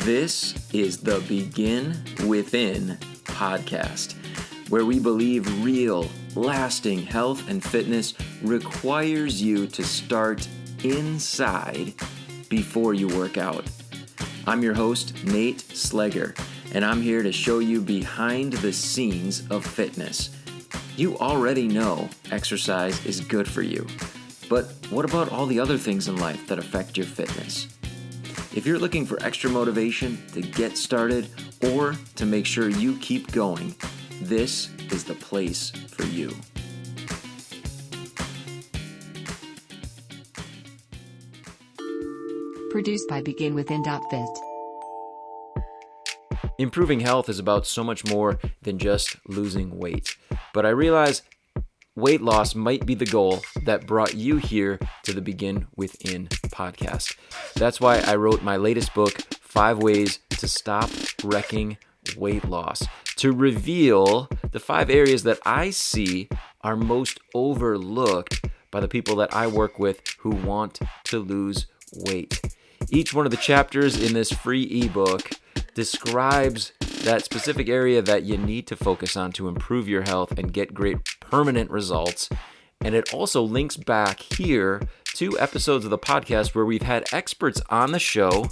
This is the Begin Within podcast, where we believe real, lasting health and fitness requires you to start inside before you work out. I'm your host, Nate Slegger, and I'm here to show you behind the scenes of fitness. You already know exercise is good for you, but what about all the other things in life that affect your fitness? If you're looking for extra motivation to get started or to make sure you keep going, this is the place for you. Produced by BeginWithin.fit. Improving health is about so much more than just losing weight. But I realize weight loss might be the goal that brought you here to the Begin Within podcast. That's why I wrote my latest book, 5 Ways to Stop Wrecking Weight Loss, to reveal the 5 areas that I see are most overlooked by the people that I work with who want to lose weight. Each one of the chapters in this free ebook describes that specific area that you need to focus on to improve your health and get great permanent results. And it also links back here to episodes of the podcast where we've had experts on the show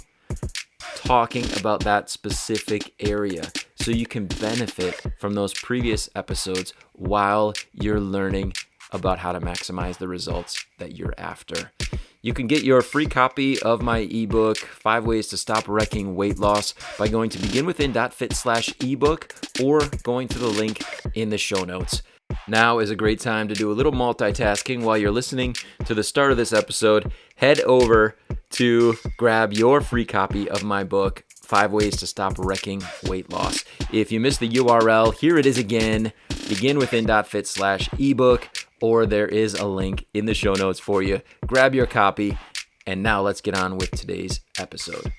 talking about that specific area. So you can benefit from those previous episodes while you're learning about how to maximize the results that you're after. You can get your free copy of my ebook, 5 Ways to Stop Wrecking Weight Loss, by going to beginwithin.fit/ebook or going to the link in the show notes. Now is a great time to do a little multitasking while you're listening to the start of this episode. Head over to grab your free copy of my book, 5 Ways to Stop Wrecking Weight Loss. If you missed the URL, here it is again, beginwithin.fit/ebook. Or there is a link in the show notes for you. Grab your copy, and now let's get on with today's episode.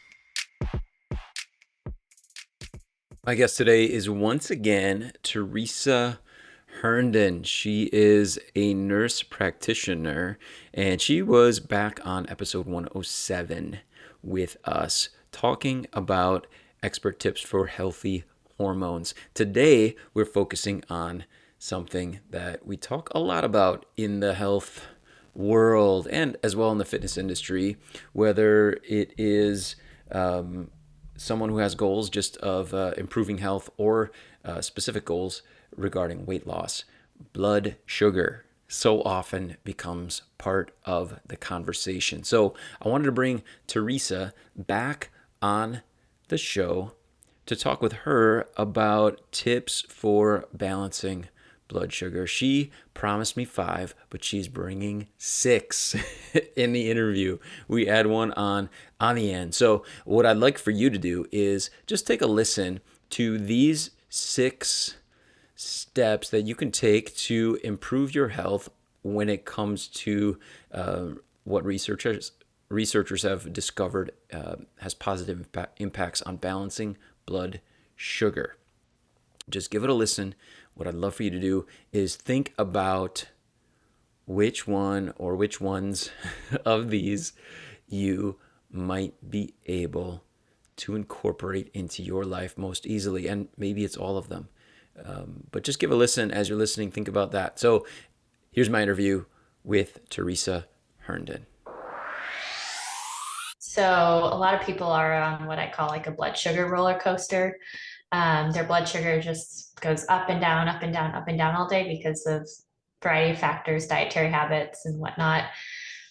My guest today is once again Teresa Herndon. She is a nurse practitioner, and she was back on episode 107 with us, talking about expert tips for healthy hormones. Today, we're focusing on something that we talk a lot about in the health world and as well in the fitness industry, whether it is someone who has goals just of improving health or specific goals regarding weight loss. Blood sugar so often becomes part of the conversation. So I wanted to bring Teresa back on the show to talk with her about tips for balancing blood sugar. She promised me 5, but she's bringing 6 in the interview. We add one on the end. So what I'd like for you to do is just take a listen to these 6 steps that you can take to improve your health when it comes to what researchers have discovered has positive impacts on balancing blood sugar. Just give it a listen. What I'd love for you to do is think about which one or which ones of these you might be able to incorporate into your life most easily. And maybe it's all of them. But just give a listen as you're listening. Think about that. So here's my interview with Teresa Herndon. So a lot of people are on what I call like a blood sugar roller coaster. Their blood sugar just goes up and down, up and down, up and down all day because of a variety of factors, dietary habits and whatnot.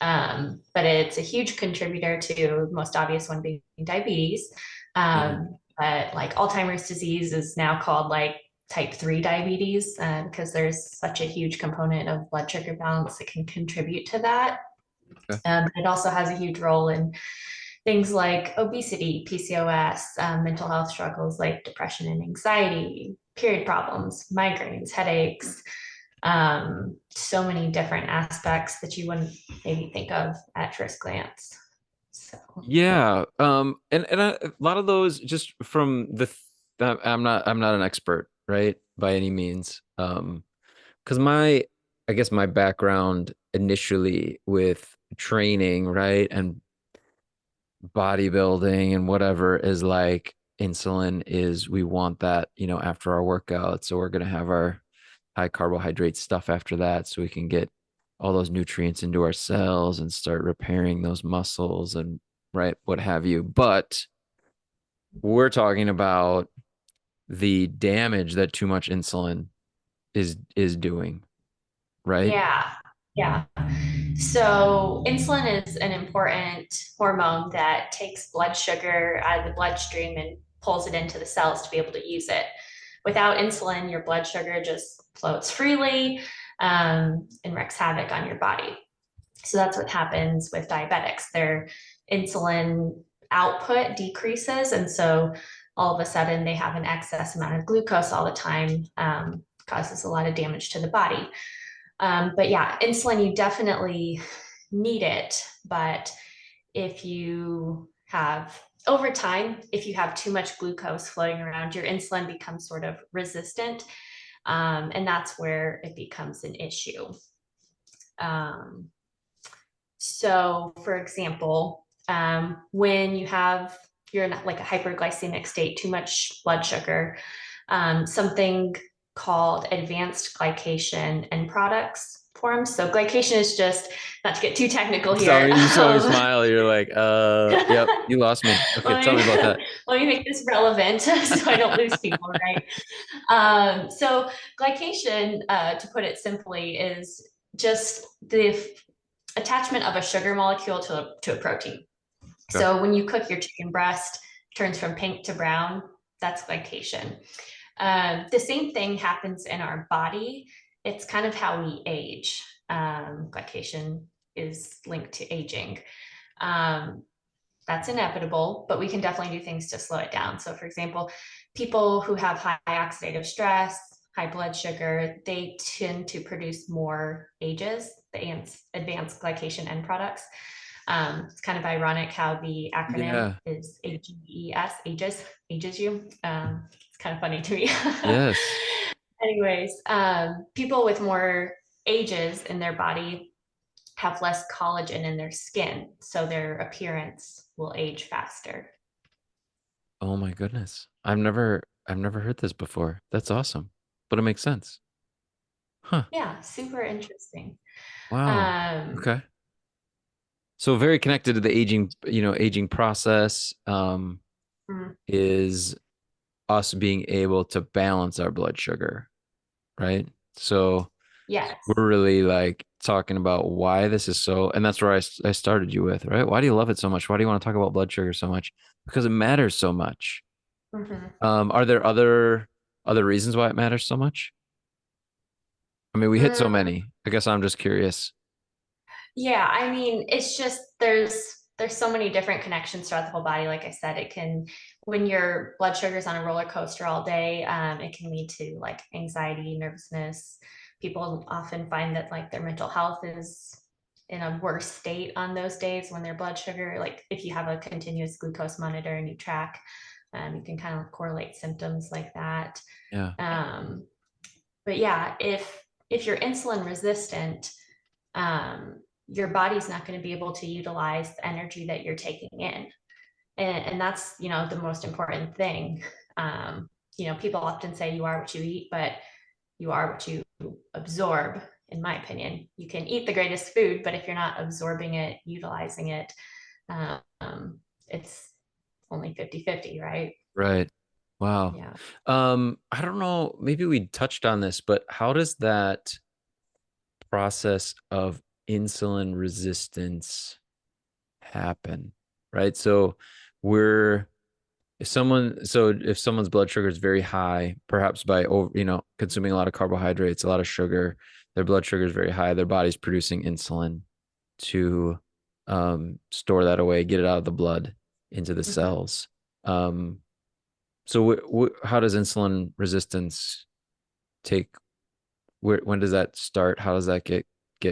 But it's a huge contributor to the most obvious one being diabetes. But like Alzheimer's disease is now called like type 3 diabetes because there's such a huge component of blood sugar balance that can contribute to that. Okay. It also has a huge role in things like obesity, PCOS, mental health struggles like depression and anxiety, period problems, migraines, headaches, so many different aspects that you wouldn't maybe think of at first glance. So yeah, and a lot of those just from I'm not an expert, right, by any means, because I guess my background initially with training, right, and bodybuilding and whatever is like insulin is we want that, after our workout. So we're going to have our high carbohydrate stuff after that so we can get all those nutrients into our cells and start repairing those muscles and right, what have you. But we're talking about the damage that too much insulin is doing, right? Yeah. Yeah. So insulin is an important hormone that takes blood sugar out of the bloodstream and pulls it into the cells to be able to use it. Without insulin, your blood sugar just floats freely and wreaks havoc on your body. So that's what happens with diabetics. Their insulin output decreases. And so all of a sudden they have an excess amount of glucose all the time, causes a lot of damage to the body. But yeah, insulin, you definitely need it. But if you have, over time, if you have too much glucose floating around, your insulin becomes sort of resistant. And that's where it becomes an issue. Um, so, for example, when you're in like a hyperglycemic state, too much blood sugar, something called advanced glycation end products forms. So glycation is just, not to get too technical Tell here. me, you saw me smile. You're like, yep, you lost me. Okay, let tell me me about that. let me make this relevant so I don't lose people, right? So glycation, to put it simply, is just the attachment of a sugar molecule to a protein. Okay. So when you cook your chicken breast, it turns from pink to brown, that's glycation. The same thing happens in our body. It's kind of how we age. Glycation is linked to aging. Um, that's inevitable, but we can definitely do things to slow it down. So, for example, people who have high oxidative stress, high blood sugar, they tend to produce more AGEs, the advanced glycation end products. It's kind of ironic how the acronym Yeah. is AGES, ages you. It's kind of funny to me. Yes. Anyways, people with more ages in their body have less collagen in their skin, so their appearance will age faster. Oh my goodness. I've never heard this before. That's awesome. But it makes sense. Huh. Yeah, super interesting. Wow. Um, Okay. So very connected to the aging process, mm, is us being able to balance our blood sugar, right? So yes. we're really like talking about why this is so, and that's where I started you with, right? Why do you love it so much? Why do you want to talk about blood sugar so much? Because it matters so much. Mhm. Are there other reasons why it matters so much? I mean, we hit so Mm, many. I guess I'm just curious. yeah, I mean, it's just there's so many different connections throughout the whole body. Like I said, it can, when your blood sugar's on a roller coaster all day, it can lead to like anxiety, nervousness. People often find that like their mental health is in a worse state on those days when their blood sugar, like if you have a continuous glucose monitor and you track, you can kind of correlate symptoms like that. Yeah. Um, but yeah, if you're insulin resistant, your body's not going to be able to utilize the energy that you're taking in, and that's the most important thing. um, People often say you are what you eat, but you are what you absorb. In my opinion, you can eat the greatest food, but if you're not absorbing it, utilizing it, um, it's only 50-50, right? Right. Wow. Yeah. I don't know, maybe we touched on this, but how does that process of insulin resistance happen? Right? So we're if someone's blood sugar is very high, perhaps by over, consuming a lot of carbohydrates, a lot of sugar, their blood sugar is very high, their body's producing insulin to store that away, get it out of the blood into the Mhm. cells. Um, so how does insulin resistance take when does that start? How does that get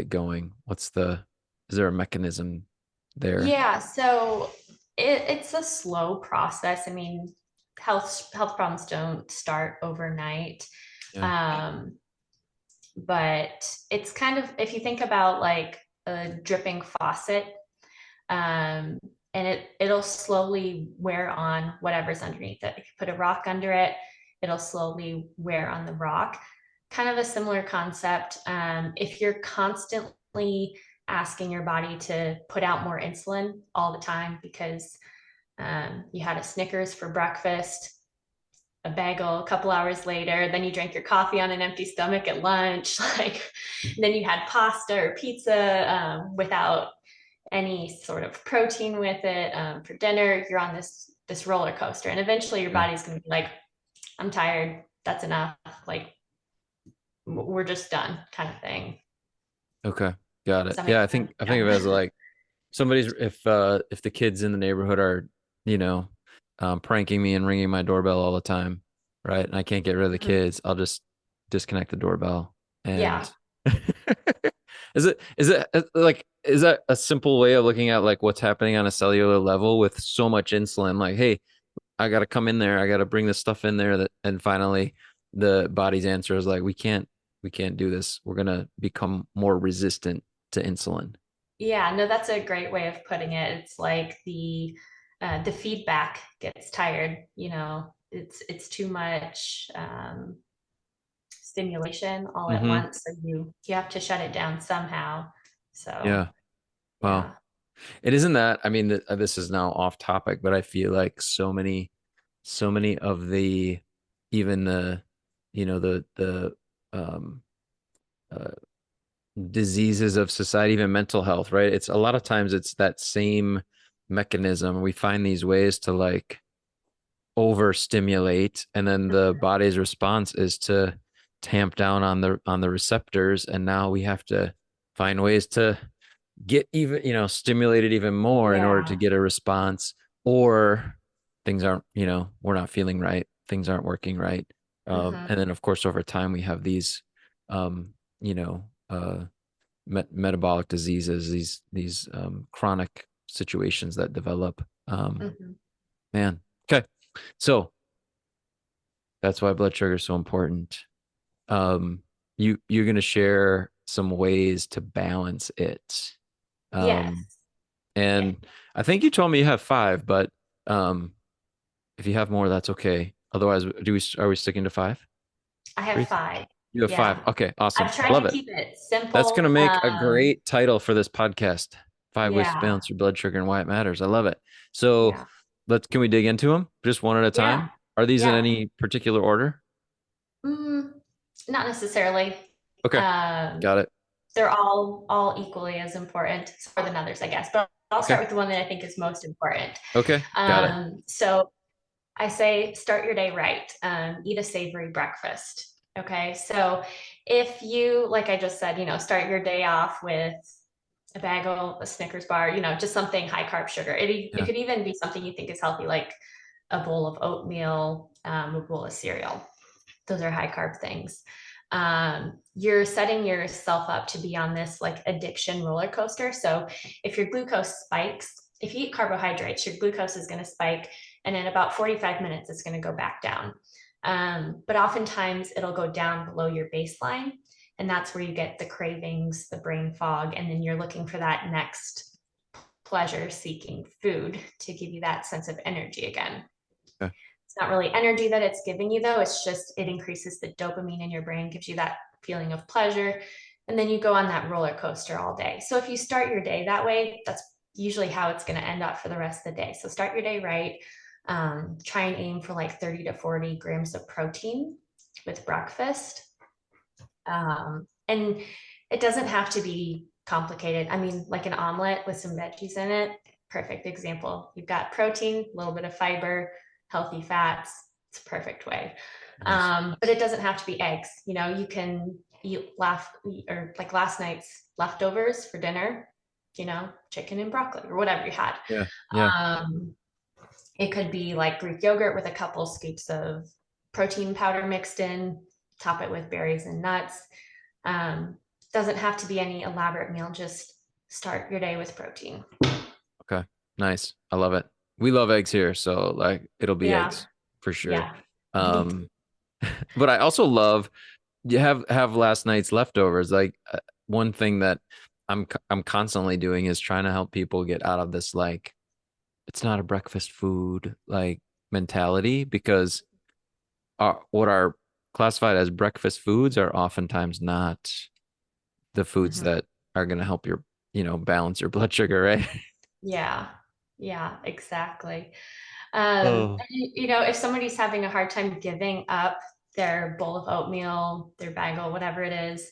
going? Is there a mechanism there? Yeah, so it's a slow process. I mean, health problems don't start overnight. Yeah. Um, but it's kind of, if you think about like a dripping faucet, um, and it'll slowly wear on whatever's underneath it. If you put a rock under it, it'll slowly wear on the rock. Kind of a similar concept. If you're constantly asking your body to put out more insulin all the time because you had a Snickers for breakfast, a bagel a couple hours later, then you drank your coffee on an empty stomach at lunch, like then you had pasta or pizza without any sort of protein with it for dinner. You're on this roller coaster, and eventually your Yeah. body's going to be like, I'm tired, that's enough, like we're just done, kind of thing. Okay. Got Does it. that make Yeah, sense? I think of it as Yeah. like somebody's if the kids in the neighborhood are, you know, pranking me and ringing my doorbell all the time, right? And I can't get rid of the kids, I'll just disconnect the doorbell. Yeah. And is that a simple way of looking at like what's happening on a cellular level with so much insulin? Like, hey, I got to come in there, I got to bring this stuff in there, that, and finally the body's answer is like, we can't do this. We're gonna become more resistant to insulin. Yeah, no, that's a great way of putting it. It's like the feedback gets tired, it's too much stimulation all at Mm-hmm. once. So you have to shut it down somehow. So Yeah. Wow. yeah. It isn't that. I mean, this is now off topic, but I feel like so many of the, even the, the um, uh, diseases of society, even mental health, right? It's a lot of times it's that same mechanism. We find these ways to like overstimulate, and then the body's response is to tamp down on the receptors, and now we have to find ways to get even, stimulated even more in order to Yeah. get a response, or things aren't, we're not feeling right, things aren't working right. And Hmm. then of course over time we have these um you know metabolic diseases, these chronic situations that develop. Hmm. Man, okay, so that's why blood sugar is so important. You're going to share some ways to balance it. um Yes. Yeah. And I think you told me you have five, but um, if you have more, that's okay. Otherwise, are we sticking to five? I have Teresa? five. You have five. Yeah. Okay, awesome. I've I tried love to it. keep it That's gonna simple. make a great title for this podcast. Five ways to Yeah. balance your blood sugar and why it matters. I love it. So Yeah. can we dig into them just one at a Yeah. time? Are these in Yeah. any particular order? Mm, not necessarily. Okay, Um, got it. they're all equally as important more than others, I guess. But I'll Okay, start with the one that I think is most important. okay, got it. So I say start your day right. Eat a savory breakfast. Okay, so if you, like I just said, start your day off with a bagel, a Snickers bar, just something high carb sugar. It Yeah, could even be something you think is healthy, like a bowl of oatmeal, a bowl of cereal. Those are high carb things. You're setting yourself up to be on this like addiction roller coaster. So if your glucose spikes, if you eat carbohydrates, your glucose is going to spike, and in about 45 minutes, it's going to go back down. But oftentimes it'll go down below your baseline. And that's where you get the cravings, the brain fog, and then you're looking for that next pleasure seeking food to give you that sense of energy again. okay, It's not really energy that it's giving you, though. It's just it increases the dopamine in your brain, gives you that feeling of pleasure. And then you go on that roller coaster all day. So if you start your day that way, that's usually how it's going to end up for the rest of the day. So start your day right. Try and aim for like 30 to 40 grams of protein with breakfast. And it doesn't have to be complicated. I mean, like an omelet with some veggies in it, perfect example. You've got protein, a little bit of fiber, healthy fats. It's a perfect way. nice. But it doesn't have to be eggs. You can eat or like last night's leftovers for dinner, chicken and broccoli or whatever you had. Yeah, yeah, Um, it could be like Greek yogurt with a couple scoops of protein powder mixed in, top it with berries and nuts. Um, doesn't have to be any elaborate meal, just start your day with protein. okay, nice. I love it. We love eggs here, so like it'll be Yeah. eggs for sure. Yeah. Me too. Um, but I also love you have last night's leftovers. Like one thing that I'm constantly doing is trying to help people get out of this like it's not a breakfast food like mentality because what are classified as breakfast foods are oftentimes not the foods Mhm. that are going to help your, balance your blood sugar, right? Yeah, yeah, exactly. Oh, If somebody's having a hard time giving up their bowl of oatmeal, their bagel, whatever it is,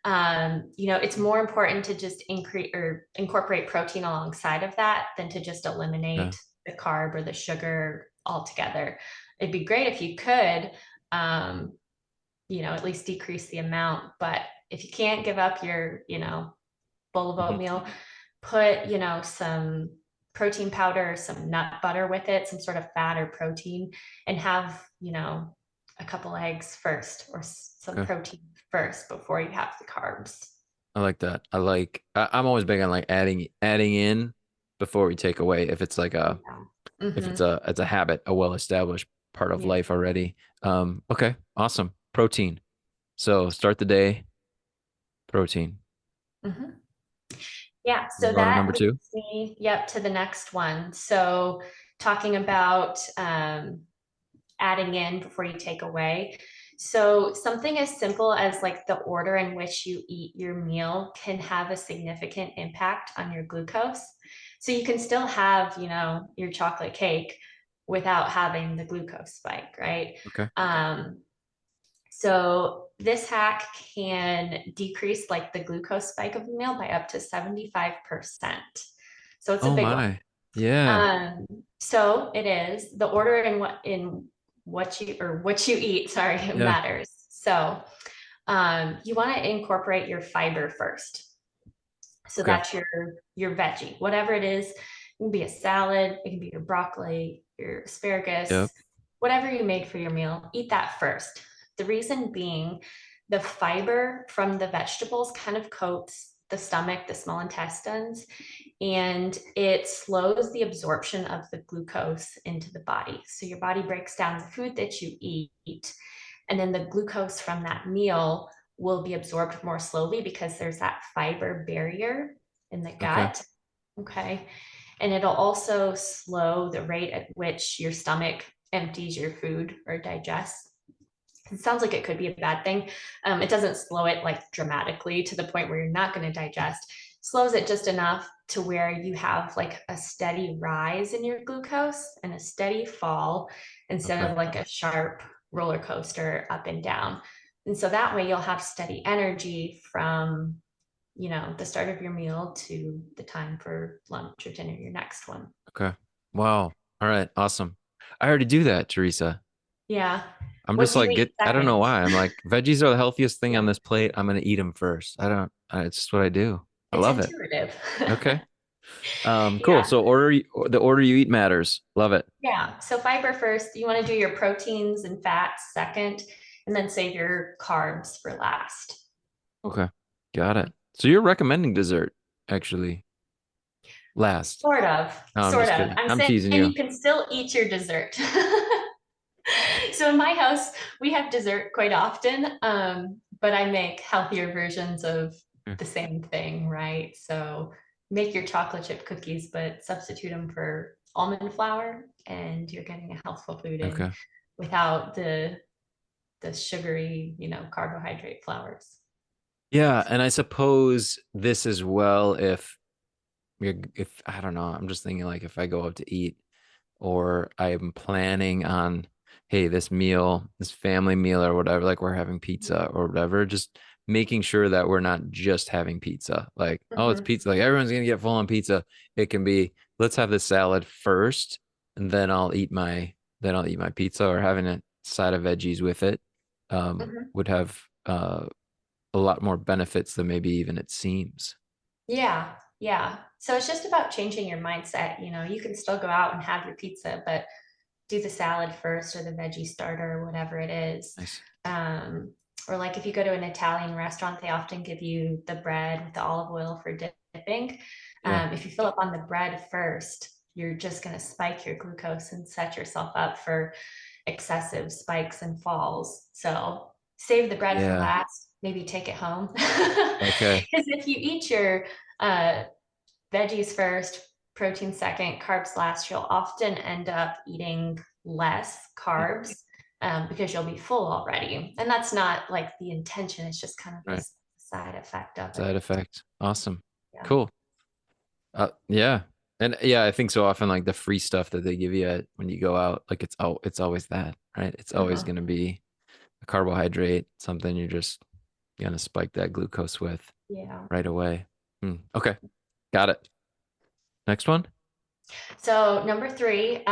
it's more important to just increase or incorporate protein alongside of that than to just yeah. eliminate the carb or the sugar altogether. It'd be great if you could, um, at least decrease the amount. But if you can't give up your, bowl of Mhm. oatmeal, put, some protein powder, some nut butter with it, some sort of fat or protein, and have, a couple eggs first or some Okay. protein first before you have the carbs. I like that. I'm always big on like adding in before we take away if it's like a Yeah. if Mm-hmm. it's a habit, a well-established part of Yeah. life already. Okay, awesome. Protein. So start the day, protein. Mm-hmm. Yeah. We're So going to that number two. leads me, yep, to the next one. So talking about adding in before you take away. So, something as simple as like the order in which you eat your meal can have a significant impact on your glucose. So, you can still have, your chocolate cake without having the glucose spike, right? Okay. So, this hack can decrease like the glucose spike of the meal by up to 75%. So, it's a Oh big one. my. Yeah. Um, so it is the order in what you eat, sorry, Yeah. matters. So you want to incorporate your fiber first. So Okay. that's your veggie, whatever it is. It can be a salad, it can be your broccoli, your Yep. asparagus, whatever you made for your meal. Eat that first. The reason being, the fiber from the vegetables kind of coats the stomach, the small intestines, and it slows the absorption of the glucose into the body. So your body breaks down the food that you eat, and then the glucose from that meal will be absorbed more slowly because there's that fiber barrier in the Okay. gut. Okay. And it'll also slow the rate at which your stomach empties your food or digests. It sounds like it could be a bad thing. It doesn't slow it like dramatically to the point where you're not going to digest. Slows it just enough to where you have like a steady rise in your glucose and a steady fall instead Okay. of like a sharp roller coaster up and down. And so that way you'll have steady energy from, the start of your meal to the time for lunch or dinner, your next one. Okay. Wow. All right. Awesome. I already do that, Teresa. Yeah. I'm What just do you like eat I don't know second? why. I'm like veggies are the healthiest thing on Yeah. this plate. I'm gonna eat them first. I don't. It's just what I do. I It's love it. intuitive. Okay. Cool. Yeah. So the order you eat matters. Love it. Yeah. So fiber first, you want to do your proteins and fats second, and then save your carbs for last. Okay. Got it. So you're recommending dessert actually last. Sort of, No, I'm sort just of. kidding. I'm I'm saying teasing you. you can still eat your dessert. So in my house, we have dessert quite often, but I make healthier versions of Okay. the same thing, right? So make your chocolate chip cookies, but substitute them for almond flour, and you're getting a healthful food in Okay. without the sugary, carbohydrate flours. Yeah, and I suppose this as well if I don't know, I'm just thinking like if I go out to eat or I'm planning on, hey, this meal, this family meal or whatever, like we're having pizza or whatever, just making sure that we're not just having pizza. Like, oh, it's Mhm, pizza. Like everyone's gonna get full on pizza. It can be, let's have the salad first, and then I'll eat my pizza or having a side of veggies with it mhm. would have a lot more benefits than maybe even it seems. Yeah, yeah. So it's just about changing your mindset. You can still go out and have your pizza, but do the salad first or the veggie starter or whatever it is. Nice. Um, or like if you go to an Italian restaurant, they often give you the bread with the olive oil for dipping. Yeah. If you fill up on the bread first, you're just going to spike your glucose and set yourself up for excessive spikes and falls. So save the bread for Yeah. last, maybe take it home. Okay. Because if you eat your uh, veggies first, protein second, carbs last, you'll often end up eating less Mm, carbs because you'll be full already. And that's not like the intention, it's just kind of right. this side effect of Side it. effect. Awesome. Yeah. Cool. Yeah. And yeah, I think so often like the free stuff that they give you when you go out, like it's always that, right? It's always Uh-huh. going to be a carbohydrate, something you're just going to spike that glucose with Yeah. right away. Okay. Got it. Next one. So number three,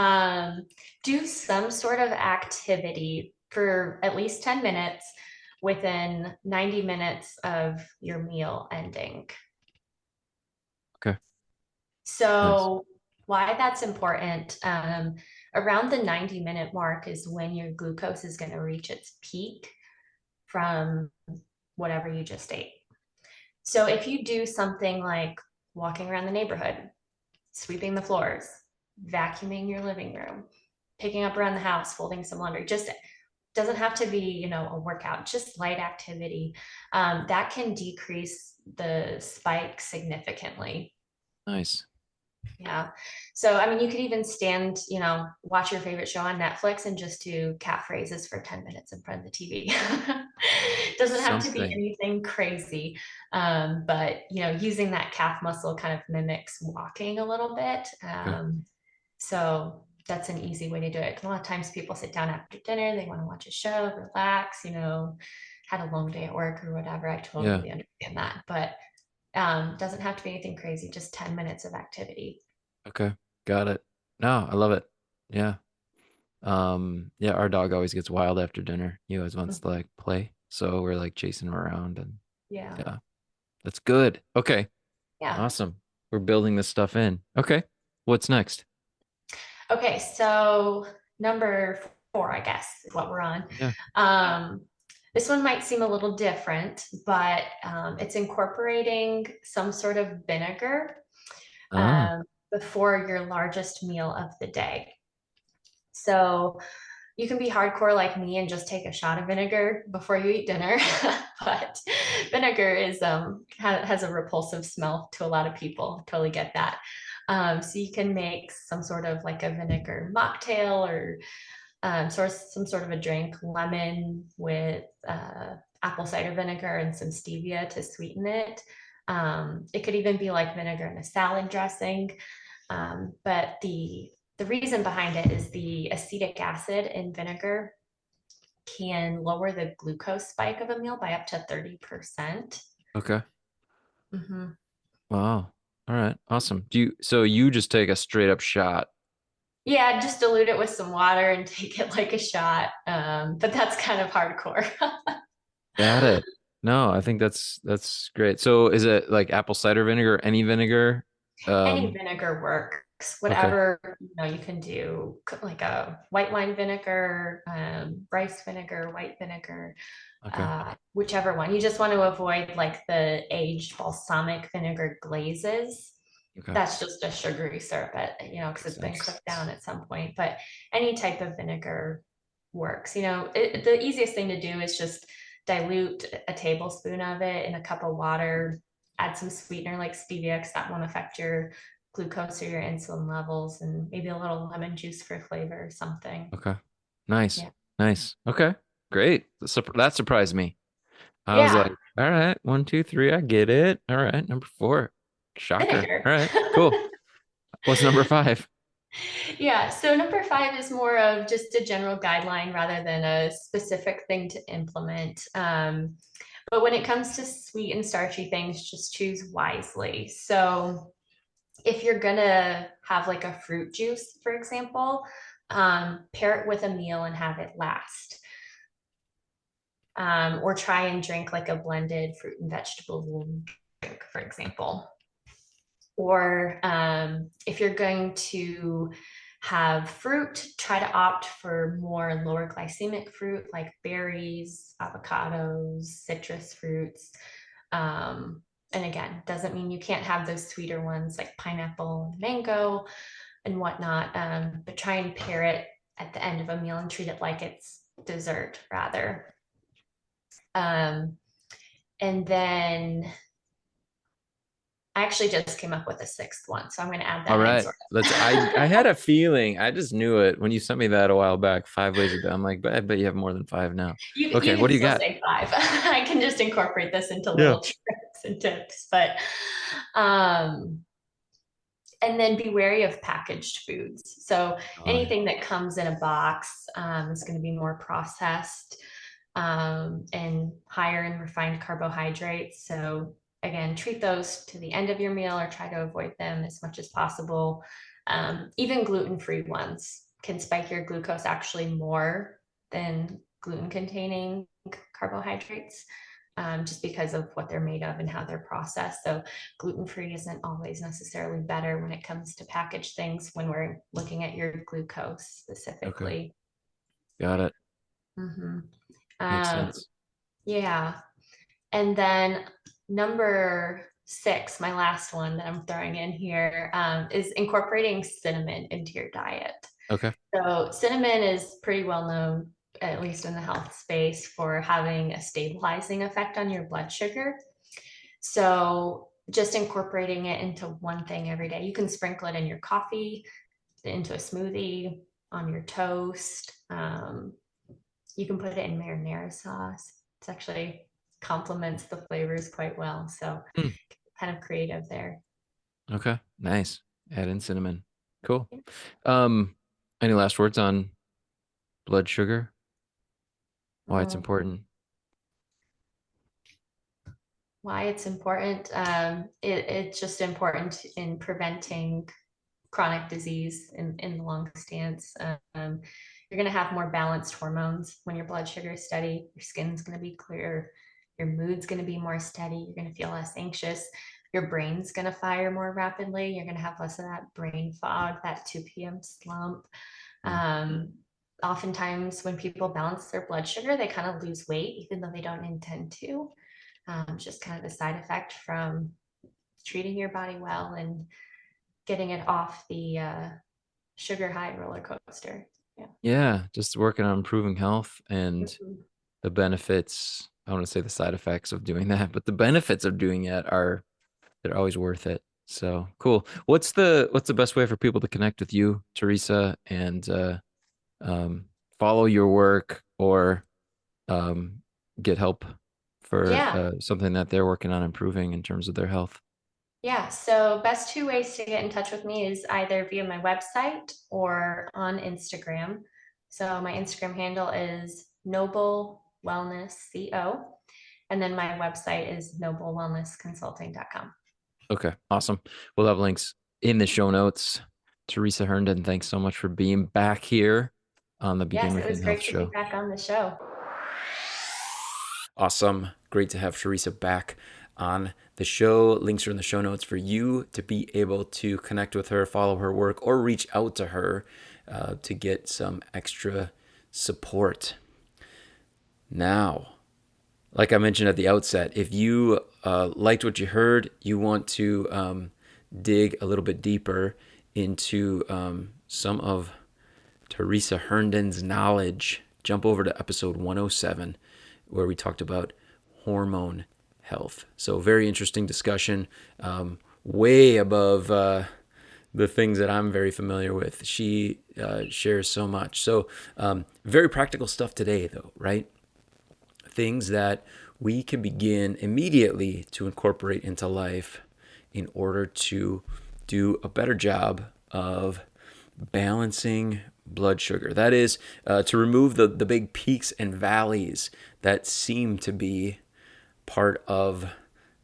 do some sort of activity for at least 10 minutes within 90 minutes of your meal ending. Okay. Nice. So why that's important, around the 90-minute mark is when your glucose is going to reach its peak from whatever you just ate. So if you do something like walking around the neighborhood, sweeping the floors, vacuuming your living room, picking up around the house, folding some laundry, just doesn't have to be, a workout, just light activity. That can decrease the spike significantly. Nice. Yeah. So, I mean, you could even stand, watch your favorite show on Netflix and just do cat phrases for 10 minutes in front of the TV. Doesn't have to be Something. anything crazy. But, using that calf muscle kind of mimics walking a little bit. Okay. So that's an easy way to do it. A lot of times people sit down after dinner, they want to watch a show, relax, had a long day at work or whatever. I Yeah. totally understand that. But doesn't have to be anything crazy, just 10 minutes of activity. Okay. Got it. No, I love it. Yeah. Yeah, our dog always gets wild after dinner. He always wants to like play. So we're like chasing him around and Yeah. yeah, that's good. Okay. Yeah. Awesome. We're building this stuff in. Okay. What's next? Okay. So number four, I guess, is what we're on. Yeah. Um, this one might seem a little different, but it's incorporating some sort of vinegar Ah, um, before your largest meal of the day. So you can be hardcore like me and just take a shot of vinegar before you eat dinner, but vinegar has a repulsive smell to a lot of people. Totally get that. So you can make some sort of like a vinegar mocktail or some sort of a drink, lemon with apple cider vinegar and some stevia to sweeten it. It could even be like vinegar in a salad dressing. But the reason behind it is the acetic acid in vinegar can lower the glucose spike of a meal by up to 30%. okay. Mm-hmm. Wow. All right. Awesome. So you just take a straight up shot. Yeah, just dilute it with some water and take it like a shot. But that's kind of hardcore. Got it. No, I think that's great. So is it like apple cider vinegar, any vinegar? Any Um, vinegar works. okay. Whatever you can do, like a white wine vinegar, rice vinegar, white vinegar, Okay. whichever one. You just want to avoid like the aged balsamic vinegar glazes. Okay. That's just a sugary syrup, because Makes it's been sense. cooked down at some point. But any type of vinegar works. The easiest thing to do is just dilute a tablespoon of it in a cup of water, add some sweetener like stevia, because that won't affect your glucose or your insulin levels, and maybe a little lemon juice for flavor or something. Okay. Nice. Yeah. Nice. Okay. Great. That surprised me. I was Yeah. like, all right, one, two, three, I get it. All right, number four. Shocker. Vinegar. All right, cool. What's number five? Yeah, so number five is more of just a general guideline rather than a specific thing to implement. But when it comes to sweet and starchy things, just choose wisely. So if you're gonna have like a fruit juice, for example, pair it with a meal and have it last. Or try and drink like a blended fruit and vegetable drink, for example. Or if you're going to have fruit, try to opt for more lower glycemic fruit like berries, avocados, citrus fruits. And again, doesn't mean you can't have those sweeter ones like pineapple and mango and whatnot, but try and pair it at the end of a meal and treat it like it's dessert rather. Um, and then I actually just came up with a sixth one, so I'm going to add All that in right. sort I of. had a feeling. I just knew it when you sent me that a while back. 5 ways of. I'm like, but I bet you have more than five now. You Okay, what can do you still got? say five. I can just incorporate this into Yeah. little tricks and tips, but um, and then be wary of packaged foods. So Oh, yeah. anything that comes in a box is going to be more processed and higher in refined carbohydrates. So again, treat those to the end of your meal or try to avoid them as much as possible. Even gluten-free ones can spike your glucose actually more than gluten-containing carbohydrates, just because of what they're made of and how they're processed. So gluten-free isn't always necessarily better when it comes to packaged things when we're looking at your glucose Okay. specifically. Got it. Mhm. Makes Um, sense. yeah. And then number six, my last one that I'm throwing in here, is incorporating cinnamon into your diet. Okay. So cinnamon is pretty well known, at least in the health space, for having a stabilizing effect on your blood sugar. So just incorporating it into one thing every day. You can sprinkle it in your coffee, into a smoothie, on your toast. You can put it in marinara sauce. It's actually complements the flavors quite well. So Hmm. kind of creative there. Okay. Nice. Add in cinnamon. Cool. Um, any last words on blood sugar? Why it's Mm, important? why it's important. It's just important in preventing chronic disease in the long stance. You're going to have more balanced hormones when your blood sugar is steady. Your skin's going to be clear. Your mood's going to be more steady. You're going to feel less anxious. Your brain's going to fire more rapidly. You're going to have less of that brain fog, that 2 p.m. slump. Hmm. Um, Oftentimes, when people balance their blood sugar, they kind of lose weight, even though they don't intend to. It's just kind of a side effect from treating your body well and getting it off the sugar high roller coaster. Yeah. Yeah, just working on improving health and Mhm. the benefits. I want to say the side effects of doing that, but the benefits of doing it are they're always worth it. So cool. What's the best way for people to connect with you, Teresa, and um, follow your work or um, get help for Yeah. something that they're working on improving in terms of their health? Yeah. So, best two ways to get in touch with me is either via my website or on Instagram. So, my Instagram handle is Noble Wellness CO. And then my website is noblewellnessconsulting.com. Okay, awesome. We'll have links in the show notes. Teresa Herndon, thanks so much for being back here on the Begin Yes, it was Within Health great to be show. back on the show. Awesome. Great to have Teresa back on the show. Links are in the show notes for you to be able to connect with her, follow her work, or reach out to her to get some extra support. Now, like I mentioned at the outset, if you liked what you heard, you want to dig a little bit deeper into some of Teresa Herndon's knowledge, jump over to episode 107, where we talked about hormone health. So, very interesting discussion, way above the things that I'm very familiar with. She shares so much. So, very practical stuff today, though, right? Things that we can begin immediately to incorporate into life in order to do a better job of balancing blood sugar. That is, to remove the big peaks and valleys that seem to be part of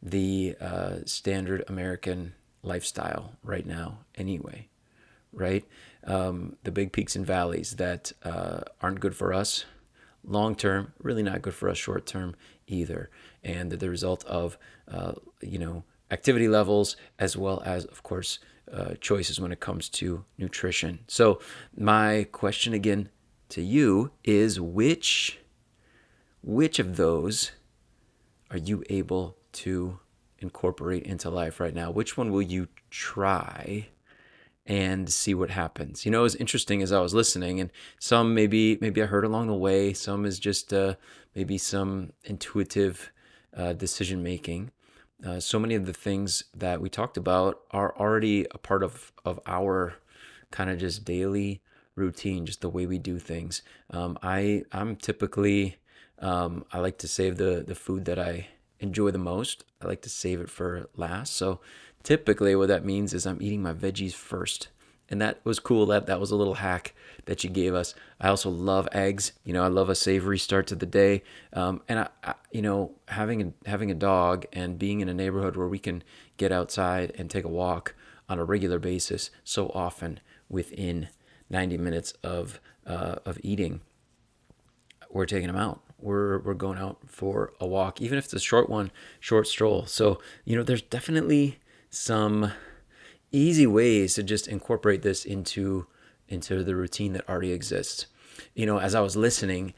the standard American lifestyle right now, anyway, right? The big peaks and valleys that aren't good for us long term, really not good for us short term either. And the result of, activity levels as well as, of course, choices when it comes to nutrition. So, my question again to you is which of those are you able to incorporate into life right now? Which one will you try and see what happens? It was interesting as I was listening, and some maybe I heard along the way. Some is just maybe some intuitive decision making. so many of the things that we talked about are already a part of our kind of just daily routine, just the way we do things. I'm typically I like to save the food that I enjoy the most. I like to save it for last. So typically, what that means is I'm eating my veggies first. And that was cool. That was a little hack that you gave us. I also love eggs. I love a savory start to the day. And having a dog and being in a neighborhood where we can get outside and take a walk on a regular basis, so often within 90 minutes of eating, we're taking them out. We're going out for a walk, even if it's a short one, short stroll. So there's definitely some easy ways to just incorporate this into the routine that already exists. As I was listening,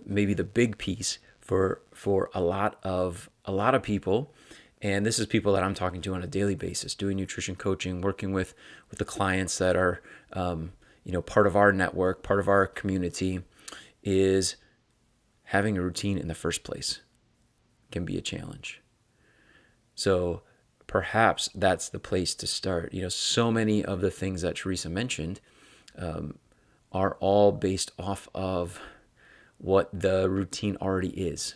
maybe the big piece for a lot of people, and this is people that I'm talking to on a daily basis, doing nutrition coaching, working with the clients that are part of our network, part of our community, is having a routine in the first place can be a challenge. So perhaps that's the place to start. So many of the things that Teresa mentioned are all based off of what the routine already is,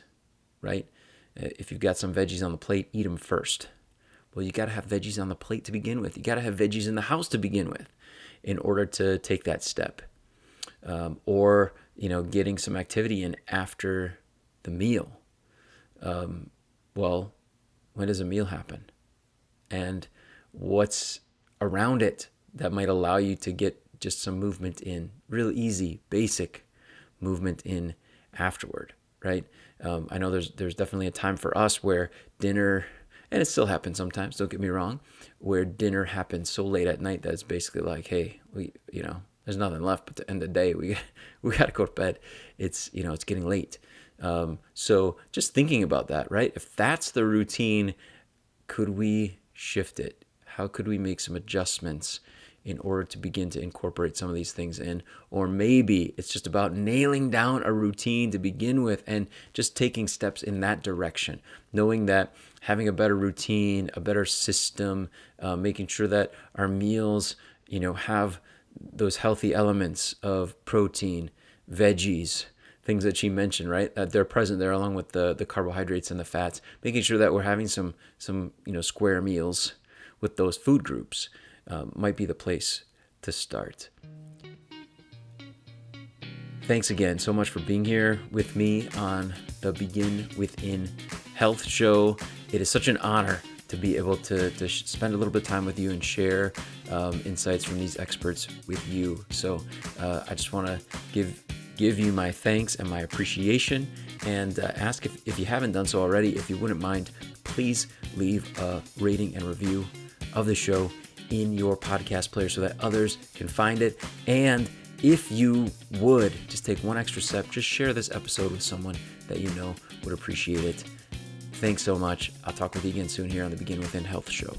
right? If you've got some veggies on the plate, eat them first. Well, you got to have veggies on the plate to begin with. You got to have veggies in the house to begin with in order to take that step. Or getting some activity in after the meal. Well, when does a meal happen? And what's around it that might allow you to get just some movement in, real easy, basic movement in afterward, right? I know there's definitely a time for us where dinner, and it still happens sometimes, don't get me wrong, where dinner happens so late at night that it's basically like, hey, there's nothing left but to end the day. We got to go to bed. It's getting late. So just thinking about that, right? If that's the routine, could we shift it? How could we make some adjustments in order to begin to incorporate some of these things in? Or maybe it's just about nailing down a routine to begin with and just taking steps in that direction, knowing that having a better routine, a better system, making sure that our meals, have those healthy elements of protein, veggies, things that she mentioned, right? That they're present there along with the carbohydrates and the fats, making sure that we're having some square meals with those food groups might be the place to start. Thanks again so much for being here with me on the Begin Within Health Show. It is such an honor to be able to spend a little bit of time with you and share insights from these experts with you. So I just want to give you my thanks and my appreciation, and ask if you haven't done so already, if you wouldn't mind, please leave a rating and review of the show in your podcast player so that others can find it. And if you would just take one extra step, just share this episode with someone that you know would appreciate it. Thanks so much. I'll talk with you again soon here on the Begin Within Health Show.